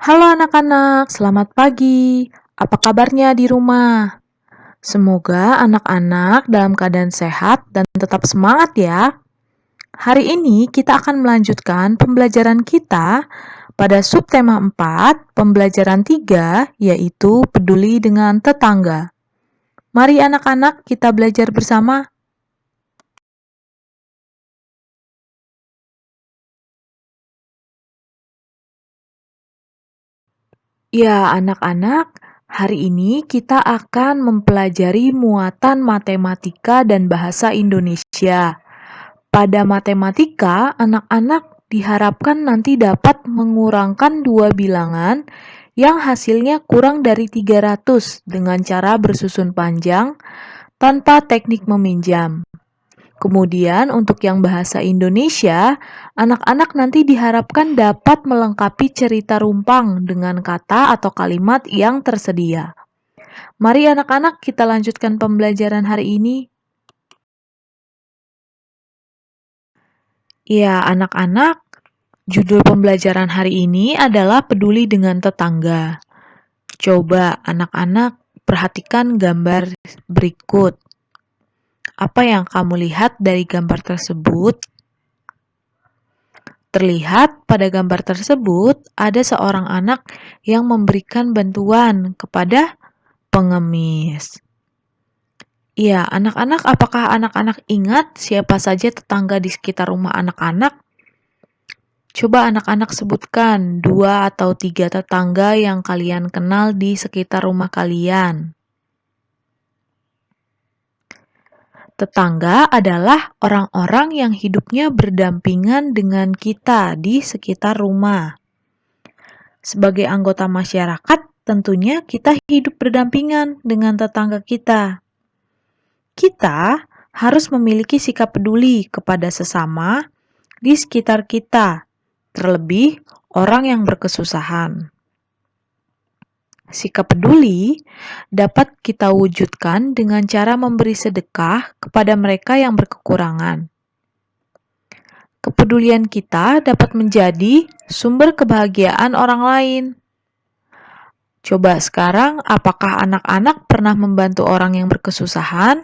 Halo anak-anak, selamat pagi. Apa kabarnya di rumah? Semoga anak-anak dalam keadaan sehat dan tetap semangat ya. Hari ini kita akan melanjutkan pembelajaran kita pada subtema 4, pembelajaran 3, yaitu peduli dengan tetangga. Mari anak-anak kita belajar bersama. Ya, anak-anak, hari ini kita akan mempelajari muatan matematika dan bahasa Indonesia. Pada matematika, anak-anak diharapkan nanti dapat mengurangkan dua bilangan yang hasilnya kurang dari 300 dengan cara bersusun panjang tanpa teknik meminjam. Kemudian untuk yang bahasa Indonesia, anak-anak nanti diharapkan dapat melengkapi cerita rumpang dengan kata atau kalimat yang tersedia. Mari anak-anak kita lanjutkan pembelajaran hari ini. Ya, anak-anak, judul pembelajaran hari ini adalah peduli dengan tetangga. Coba anak-anak perhatikan gambar berikut. Apa yang kamu lihat dari gambar tersebut? Terlihat pada gambar tersebut ada seorang anak yang memberikan bantuan kepada pengemis. Iya, anak-anak, apakah anak-anak ingat siapa saja tetangga di sekitar rumah anak-anak? Coba anak-anak sebutkan 2 atau 3 tetangga yang kalian kenal di sekitar rumah kalian. Tetangga adalah orang-orang yang hidupnya berdampingan dengan kita di sekitar rumah. Sebagai anggota masyarakat, tentunya kita hidup berdampingan dengan tetangga kita. Kita harus memiliki sikap peduli kepada sesama di sekitar kita, terlebih orang yang berkesusahan. Sikap peduli dapat kita wujudkan dengan cara memberi sedekah kepada mereka yang berkekurangan. Kepedulian kita dapat menjadi sumber kebahagiaan orang lain. Coba sekarang, apakah anak-anak pernah membantu orang yang berkesusahan?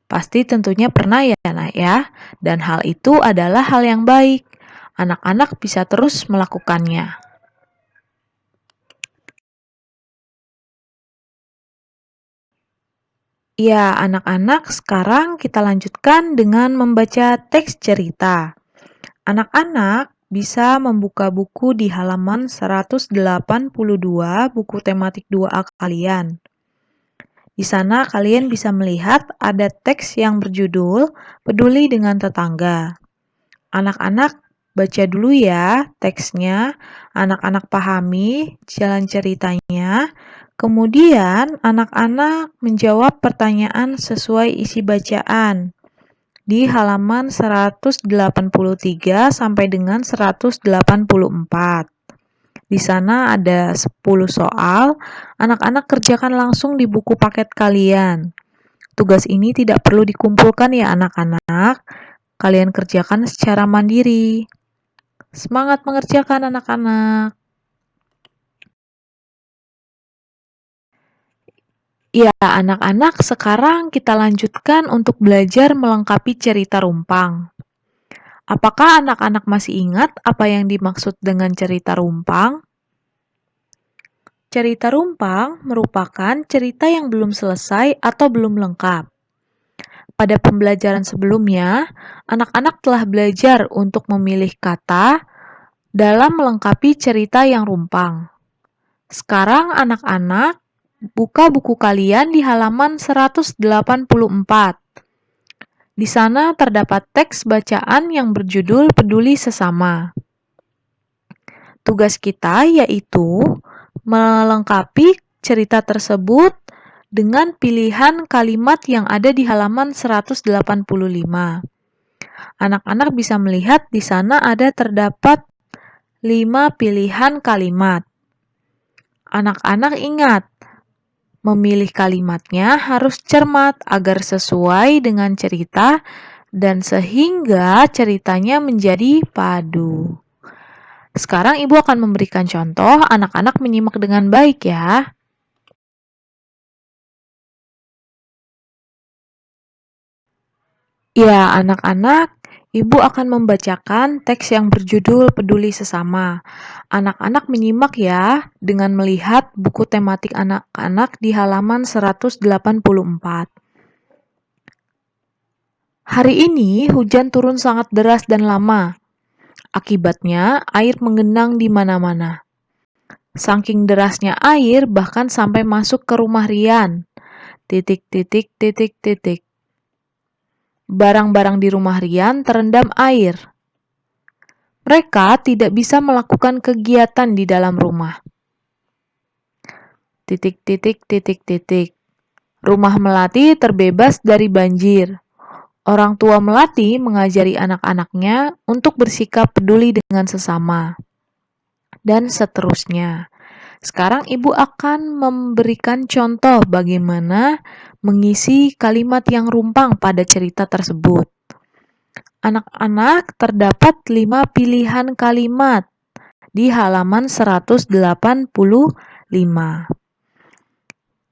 Pasti tentunya pernah ya, Nak ya. Dan hal itu adalah hal yang baik. Anak-anak bisa terus melakukannya. Ya, anak-anak, sekarang kita lanjutkan dengan membaca teks cerita. Anak-anak bisa membuka buku di halaman 182 buku tematik 2A kalian. Di sana kalian bisa melihat ada teks yang berjudul Peduli dengan Tetangga. Anak-anak baca dulu ya teksnya, anak-anak pahami jalan ceritanya, kemudian anak-anak menjawab pertanyaan sesuai isi bacaan di halaman 183 sampai dengan 184. Di sana ada 10 soal, anak-anak kerjakan langsung di buku paket kalian. Tugas ini tidak perlu dikumpulkan ya anak-anak, kalian kerjakan secara mandiri. Semangat mengerjakan anak-anak. Ya, anak-anak, sekarang kita lanjutkan untuk belajar melengkapi cerita rumpang. Apakah anak-anak masih ingat apa yang dimaksud dengan cerita rumpang? Cerita rumpang merupakan cerita yang belum selesai atau belum lengkap. Pada pembelajaran sebelumnya, anak-anak telah belajar untuk memilih kata dalam melengkapi cerita yang rumpang. Sekarang anak-anak buka buku kalian di halaman 184. Di sana terdapat teks bacaan yang berjudul Peduli Sesama. Tugas kita yaitu melengkapi cerita tersebut dengan pilihan kalimat yang ada di halaman 185. Anak-anak bisa melihat di sana ada terdapat 5 pilihan kalimat. Anak-anak ingat, memilih kalimatnya harus cermat agar sesuai dengan cerita dan sehingga ceritanya menjadi padu. Sekarang Ibu akan memberikan contoh, anak-anak menyimak dengan baik ya. Ya, anak-anak, Ibu akan membacakan teks yang berjudul Peduli Sesama. Anak-anak menyimak ya, dengan melihat buku tematik anak-anak di halaman 184. Hari ini hujan turun sangat deras dan lama. Akibatnya, air menggenang di mana-mana. Saking derasnya air bahkan sampai masuk ke rumah Rian. Titik, titik, titik, titik. Barang-barang di rumah Rian terendam air. Mereka tidak bisa melakukan kegiatan di dalam rumah. Titik, titik, titik, titik. Rumah Melati terbebas dari banjir. Orang tua Melati mengajari anak-anaknya untuk bersikap peduli dengan sesama. Dan seterusnya. Sekarang Ibu akan memberikan contoh bagaimana mengisi kalimat yang rumpang pada cerita tersebut. Anak-anak, terdapat 5 pilihan kalimat di halaman 185.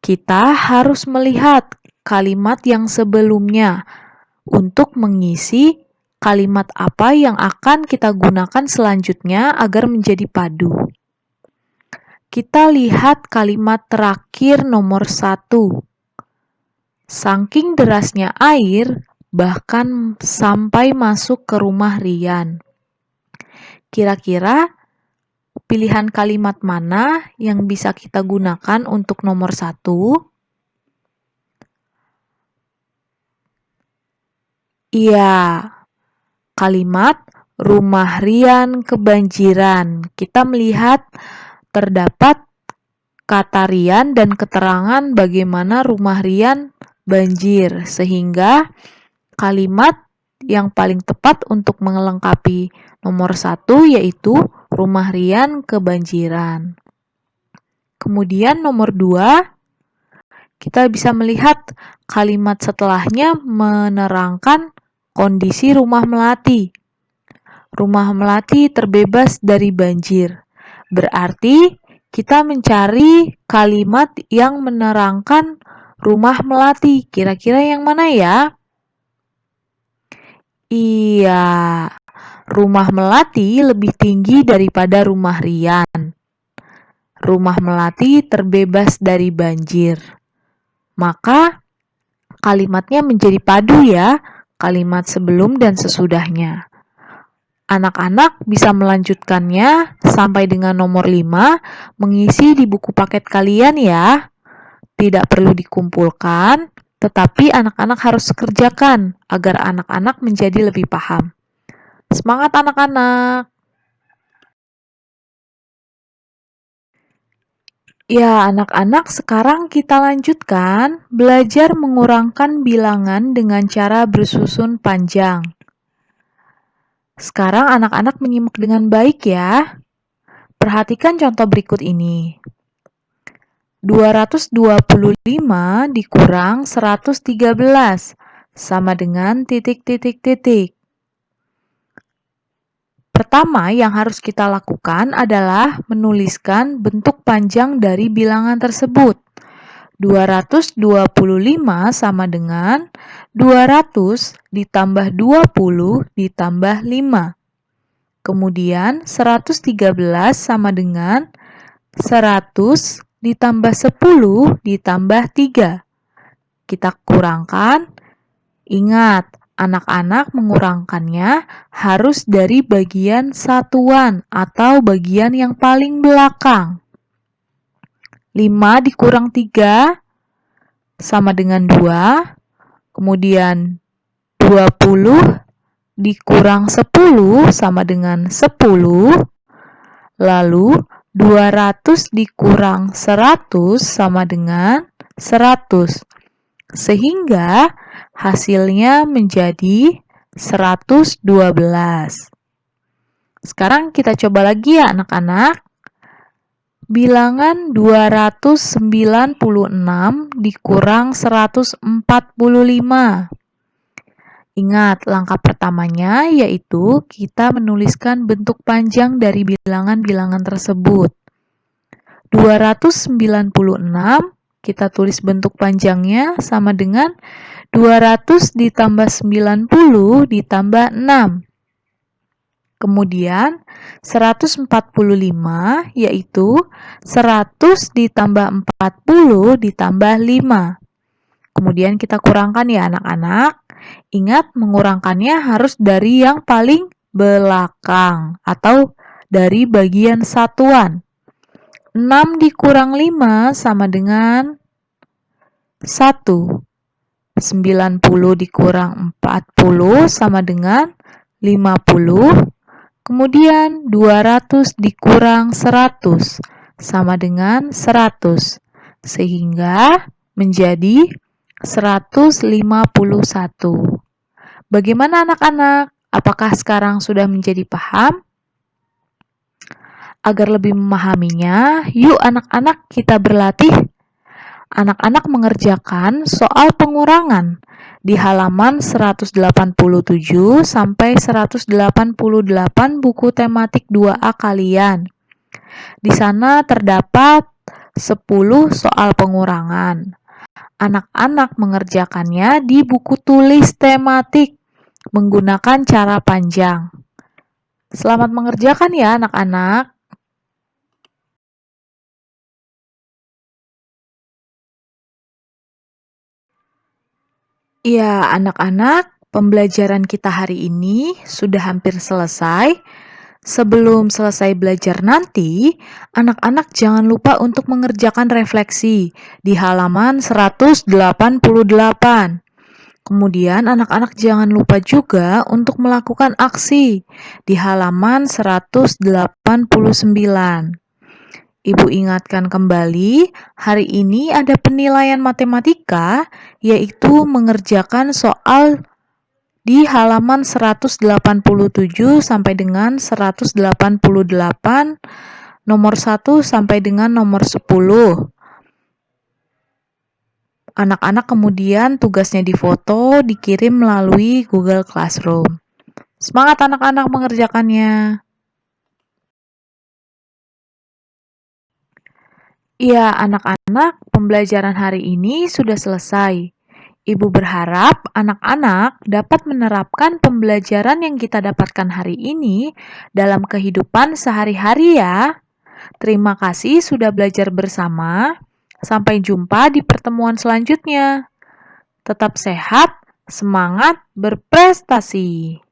Kita harus melihat kalimat yang sebelumnya untuk mengisi kalimat apa yang akan kita gunakan selanjutnya agar menjadi padu. Kita lihat kalimat terakhir nomor 1. Saking derasnya air, bahkan sampai masuk ke rumah Rian. Kira-kira pilihan kalimat mana yang bisa kita gunakan untuk nomor 1? Iya, kalimat rumah Rian kebanjiran. Kita melihat terdapat kata Rian dan keterangan bagaimana rumah Rian banjir, sehingga kalimat yang paling tepat untuk melengkapi nomor 1 yaitu rumah Rian kebanjiran. Kemudian nomor 2, kita bisa melihat kalimat setelahnya menerangkan kondisi rumah Melati. Rumah Melati terbebas dari banjir. Berarti kita mencari kalimat yang menerangkan rumah Melati. Kira-kira yang mana ya? Iya, rumah Melati lebih tinggi daripada rumah Rian. Rumah Melati terbebas dari banjir. Maka kalimatnya menjadi padu ya, kalimat sebelum dan sesudahnya. Anak-anak bisa melanjutkannya sampai dengan nomor 5, mengisi di buku paket kalian ya. Tidak perlu dikumpulkan, tetapi anak-anak harus kerjakan agar anak-anak menjadi lebih paham. Semangat anak-anak! Ya, anak-anak, sekarang kita lanjutkan belajar mengurangkan bilangan dengan cara bersusun panjang. Sekarang anak-anak menyimak dengan baik ya. Perhatikan contoh berikut ini. 225 dikurang 113 sama dengan titik-titik-titik. Pertama yang harus kita lakukan adalah menuliskan bentuk panjang dari bilangan tersebut. 225 sama dengan 200 ditambah 20 ditambah 5. Kemudian 113 sama dengan 100 ditambah 10 ditambah 3. Kita kurangkan. Ingat, anak-anak mengurangkannya harus dari bagian satuan atau bagian yang paling belakang. 5 dikurang 3 sama dengan 2. Kemudian 20 dikurang 10 sama dengan 10. Lalu 200 dikurang 100 sama dengan 100. Sehingga hasilnya menjadi 112. Sekarang kita coba lagi ya anak-anak. Bilangan 296 dikurang 145. Ingat, langkah pertamanya yaitu kita menuliskan bentuk panjang dari bilangan-bilangan tersebut. 296, kita tulis bentuk panjangnya sama dengan 200 ditambah 90 ditambah 6. Kemudian 145 yaitu 100 ditambah 40 ditambah 5. Kemudian kita kurangkan ya anak-anak. Ingat mengurangkannya harus dari yang paling belakang atau dari bagian satuan. 6 dikurang 5 sama dengan 1. 90 dikurang 40 sama dengan 50. Kemudian 200 dikurang 100 sama dengan 100. Sehingga menjadi 151. Bagaimana anak-anak? Apakah sekarang sudah menjadi paham? Agar lebih memahaminya, yuk anak-anak kita berlatih. Anak-anak mengerjakan soal pengurangan di halaman 187 sampai 188 buku tematik 2A kalian. Di sana terdapat 10 soal pengurangan. Anak-anak mengerjakannya di buku tulis tematik menggunakan cara panjang. Selamat mengerjakan ya anak-anak. Ya, anak-anak, pembelajaran kita hari ini sudah hampir selesai. Sebelum selesai belajar nanti, anak-anak jangan lupa untuk mengerjakan refleksi di halaman 188. Kemudian anak-anak jangan lupa juga untuk melakukan aksi di halaman 189. Ibu ingatkan kembali, hari ini ada penilaian matematika, yaitu mengerjakan soal di halaman 187 sampai dengan 188, nomor 1 sampai dengan nomor 10. Anak-anak kemudian tugasnya difoto, dikirim melalui Google Classroom. Semangat anak-anak mengerjakannya. Ya, anak-anak, pembelajaran hari ini sudah selesai. Ibu berharap anak-anak dapat menerapkan pembelajaran yang kita dapatkan hari ini dalam kehidupan sehari-hari ya. Terima kasih sudah belajar bersama. Sampai jumpa di pertemuan selanjutnya. Tetap sehat, semangat, berprestasi.